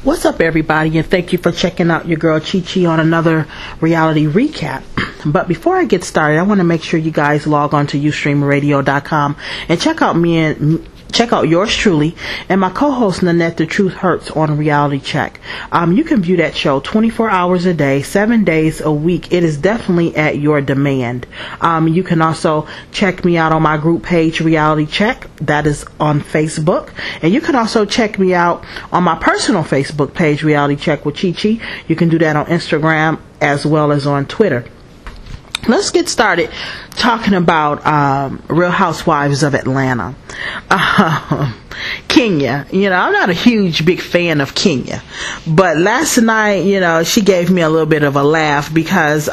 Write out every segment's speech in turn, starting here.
What's up, everybody, and thank you for checking out your girl Chi Chi on another reality recap. But before I get started, I want to make sure you guys log on to ustreamradio.com and check out yours truly and my co-host Nanette The Truth Hurts on Reality Check. You can view that show 24 hours a day, 7 days a week. It is definitely at your demand. You can also check me out on my group page, Reality Check. That is on Facebook. And you can also check me out on my personal Facebook page, Reality Check with Chi Chi. You can do that on Instagram as well as on Twitter. Let's get started talking about Real Housewives of Atlanta. Kenya, I'm not a big fan of Kenya, but last night, she gave me a little bit of a laugh because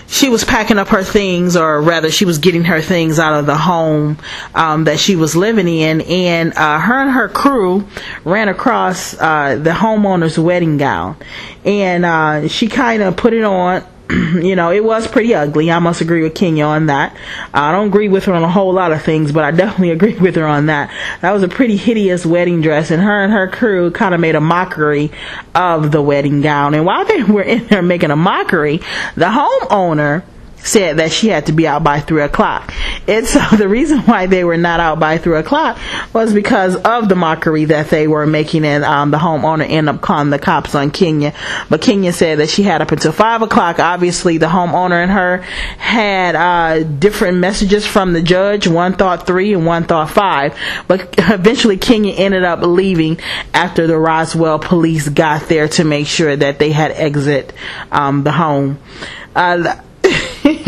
she was packing up her things, or rather she was getting her things out of the home that she was living in, and her and her crew ran across the homeowner's wedding gown, and she kind of put it on. It was pretty ugly. I must agree with Kenya on that. I don't agree with her on a whole lot of things, but I definitely agree with her on that. That was a pretty hideous wedding dress, and her crew kind of made a mockery of the wedding gown. And while they were in there making a mockery, the homeowner said that she had to be out by 3 o'clock. And so the reason why they were not out by 3 o'clock was because of the mockery that they were making, and the homeowner ended up calling the cops on Kenya. But Kenya said that she had up until 5 o'clock. Obviously, the homeowner and her had different messages from the judge. One thought 3 and one thought 5. But eventually, Kenya ended up leaving after the Roswell police got there to make sure that they had exit the home.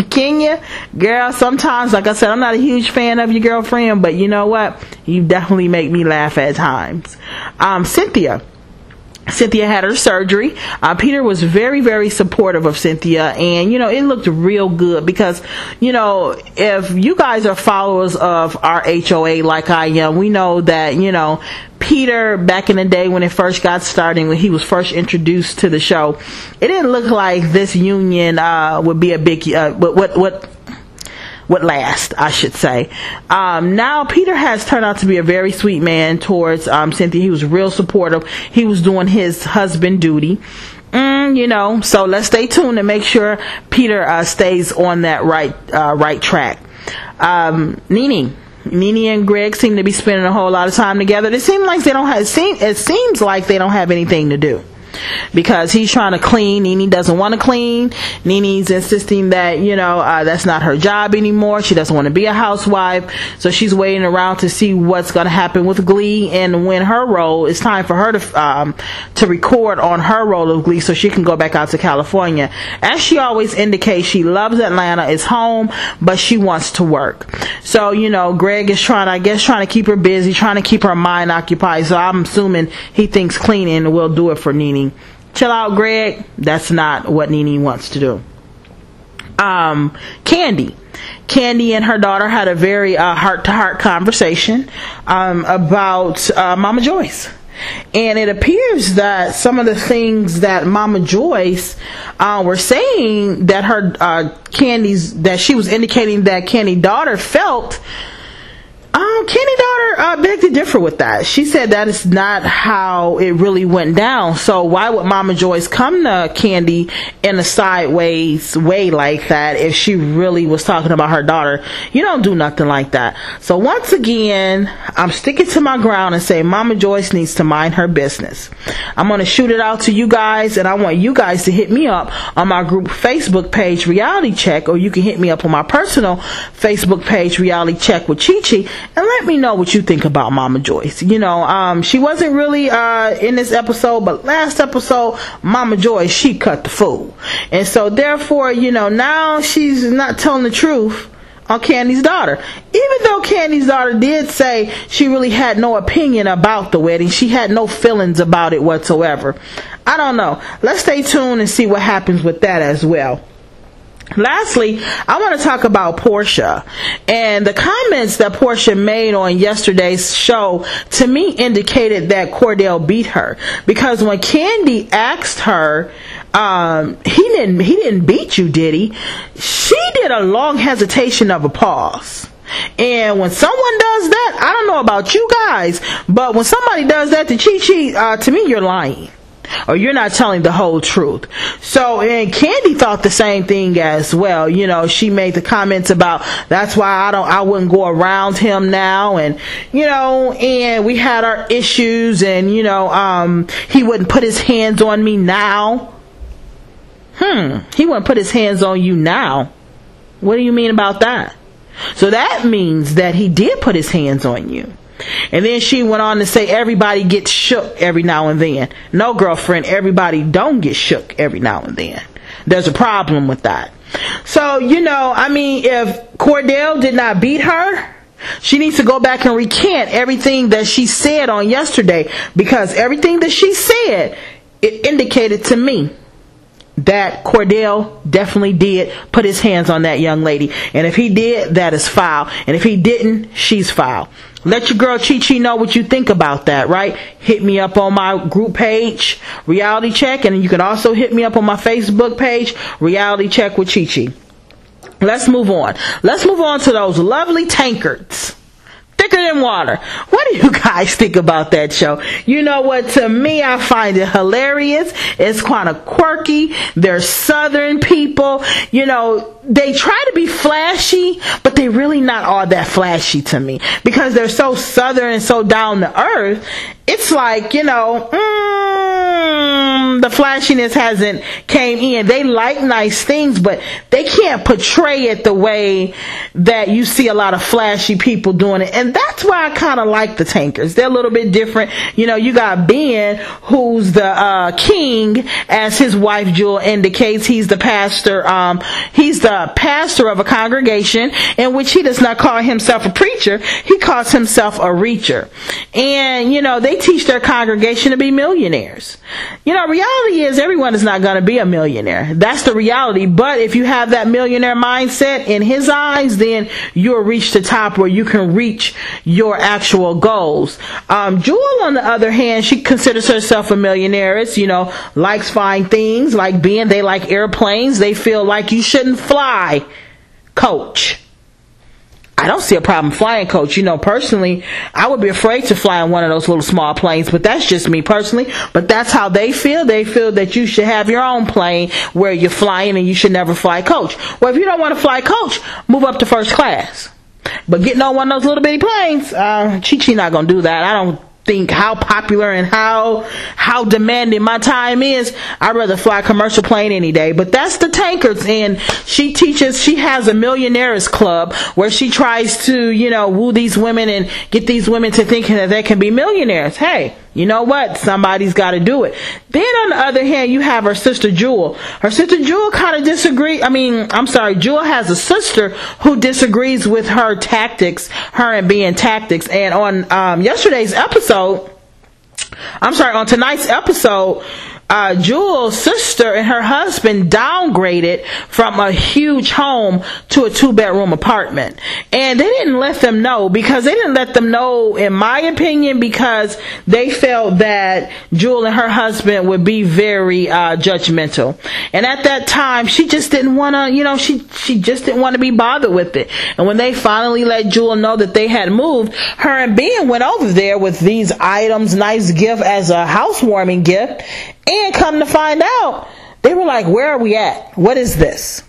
Kenya, girl, sometimes, like I said, I'm not a huge fan of your girlfriend, but you know what? You definitely make me laugh at times. Cynthia had her surgery. Peter was very, very supportive of Cynthia, and it looked real good because if you guys are followers of RHOA like I am, we know that Peter, back in the day when it first got started, when he was first introduced to the show, it didn't look like this union would be a big what last, I should say. Now Peter has turned out to be a very sweet man towards Cynthia. He was real supportive. He was doing his husband duty. So let's stay tuned and make sure Peter stays on that right track. Nene and Greg seem to be spending a whole lot of time together. It seems like they don't have anything to do, because he's trying to clean. Nene doesn't want to clean. Nene's insisting that that's not her job anymore. She doesn't want to be a housewife, so she's waiting around to see what's going to happen with Glee, and when her role, it's time for her to record on her role of Glee so she can go back out to California. As she always indicates, she loves Atlanta, is home, but she wants to work. So Greg is trying to keep her busy, trying to keep her mind occupied. So I'm assuming he thinks cleaning will do it for Nene. Chill out, Greg. That's not what Nene wants to do. Candy and her daughter had a very heart-to-heart conversation about Mama Joyce. And it appears that some of the things that Mama Joyce were saying that her that she was indicating that Candy's daughter felt, Candy's daughter begged to differ with that. She said that is not how it really went down. So why would Mama Joyce come to Candy in a sideways way like that if she really was talking about her daughter? You don't do nothing like that. So once again, I'm sticking to my ground and say Mama Joyce needs to mind her business. I'm going to shoot it out to you guys, and I want you guys to hit me up on my group Facebook page, Reality Check, or you can hit me up on my personal Facebook page, Reality Check with Chi Chi, and let me know what you think about Mama Joyce. She wasn't really in this episode, but last episode, Mama Joyce, she cut the fool. And so therefore, now she's not telling the truth on Candy's daughter. Even though Candy's daughter did say she really had no opinion about the wedding, she had no feelings about it whatsoever. I don't know. Let's stay tuned and see what happens with that as well. Lastly, I want to talk about Portia, and the comments that Portia made on yesterday's show to me indicated that Cordell beat her, because when Candy asked her, he didn't beat you, did he? She did a long hesitation of a pause. And when someone does that, I don't know about you guys, but when somebody does that to Chi, to me, you're lying. Or you're not telling the whole truth. So, and Candy thought the same thing as well. You know, she made the comments about, that's why I wouldn't go around him now. And, you know, and we had our issues, and, you know, he wouldn't put his hands on me now. He wouldn't put his hands on you now. What do you mean about that? So that means that he did put his hands on you. And then she went on to say everybody gets shook every now and then. No, girlfriend, everybody don't get shook every now and then. There's a problem with that. So, you know, I mean, if Cordell did not beat her, she needs to go back and recant everything that she said on yesterday, because everything that she said, it indicated to me that Cordell definitely did put his hands on that young lady. And if he did, that is foul. And if he didn't, she's foul. Let your girl Chi know what you think about that, right? Hit me up on my group page, Reality Check. And you can also hit me up on my Facebook page, Reality Check with Chi. Let's move on. Let's move on to those lovely tankards. Thicker than water. What do you guys think about that show? You know what? To me, I find it hilarious. It's kind of quirky. They're Southern people. You know, they try to be flashy, but they're really not all that flashy to me, because they're so Southern and so down to earth. It's like, you know, the flashiness hasn't came in. They like nice things, but they can't portray it the way that you see a lot of flashy people doing it. And that's why I kind of like the Tankers. They're a little bit different. You know, you got Ben, who's the king, as his wife Jewel indicates. He's the pastor. He's the pastor of a congregation in which he does not call himself a preacher. He calls himself a reacher. And, you know, they teach their congregation to be millionaires. You know, reality is everyone is not going to be a millionaire. That's the reality. But if you have that millionaire mindset in his eyes, then you'll reach the top where you can reach your actual goals. Jewel, on the other hand, she considers herself a millionaire. It's, you know, likes fine things, like being, they like airplanes. They feel like you shouldn't fly, coach. I don't see a problem flying, coach. You know, personally, I would be afraid to fly in one of those little small planes, but that's just me personally. But that's how they feel. They feel that you should have your own plane where you're flying, and you should never fly coach. Well, if you don't want to fly coach, move up to first class. But getting on one of those little bitty planes, Chi not gonna do that. I don't think how popular and how demanding my time is. I'd rather fly a commercial plane any day. But that's the Tankers, and she has a millionaires club where she tries to, you know, woo these women and get these women to thinking that they can be millionaires. Hey, you know what? Somebody's got to do it. Then on the other hand, you have her sister Jewel. Her sister Jewel kind of disagrees. Jewel has a sister who disagrees with her tactics, her and being tactics. And on on tonight's episode, Jewel's sister and her husband downgraded from a huge home to a 2-bedroom apartment. And they didn't let them know, in my opinion, because they felt that Jewel and her husband would be very judgmental. And at that time, she just didn't want to, you know, she just didn't want to be bothered with it. And when they finally let Jewel know that they had moved, her and Ben went over there with these items, nice gift as a housewarming gift. And come to find out, they were like, where are we at? What is this?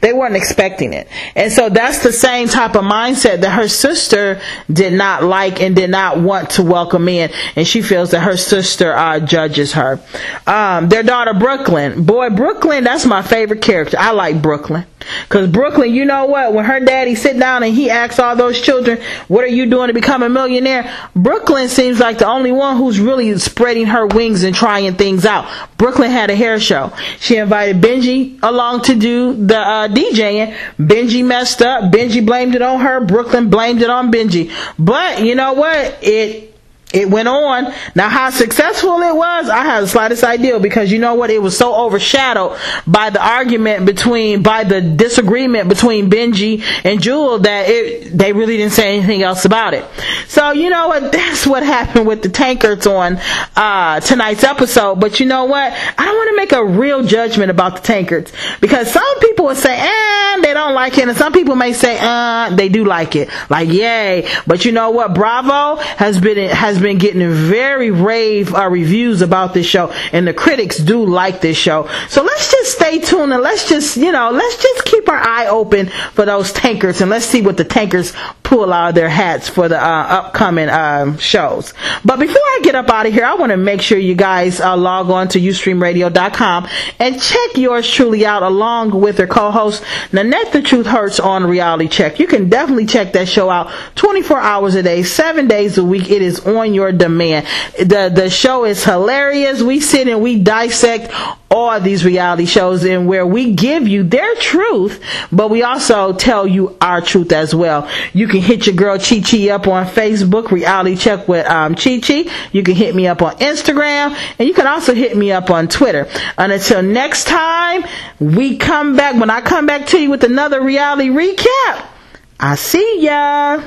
They weren't expecting it. And so that's the same type of mindset that her sister did not like and did not want to welcome in. And she feels that her sister judges her. Their daughter, Brooklyn. Boy, Brooklyn, that's my favorite character. I like Brooklyn. Because Brooklyn, you know what? When her daddy sit down and he asks all those children, what are you doing to become a millionaire? Brooklyn seems like the only one who's really spreading her wings and trying things out. Brooklyn had a hair show. She invited Benji along to do the DJing. Benji messed up. Benji blamed it on her. Brooklyn blamed it on Benji. But you know what? It It went on. Now, how successful it was, I have the slightest idea, because you know what? It was so overshadowed by the disagreement between Benji and Jewel that they really didn't say anything else about it. So, you know what? That's what happened with the tankards on tonight's episode. But you know what? I don't want to make a real judgment about the tankards, because some people would say, they don't like it, and some people may say, they do like it. Like, yay. But you know what? Bravo has been getting very rave reviews about this show, and the critics do like this show. So let's just stay tuned, and let's just keep our eye open for those tankers, and let's see what the tankers pull out of their hats for the upcoming shows. But before I get up out of here, I want to make sure you guys log on to ustreamradio.com and check yours truly out, along with their co-host Nanette the Truth Hurts on Reality Check. You can definitely check that show out 24 hours a day, 7 days a week. It is on your demand. The show is hilarious. We sit and we dissect all these reality shows, and where we give you their truth, but we also tell you our truth as well. You can hit your girl Chi Chi up on Facebook, Reality Check with Chi Chi. You can hit me up on Instagram, and you can also hit me up on Twitter. And until next time when I come back to you with another reality recap, I see ya.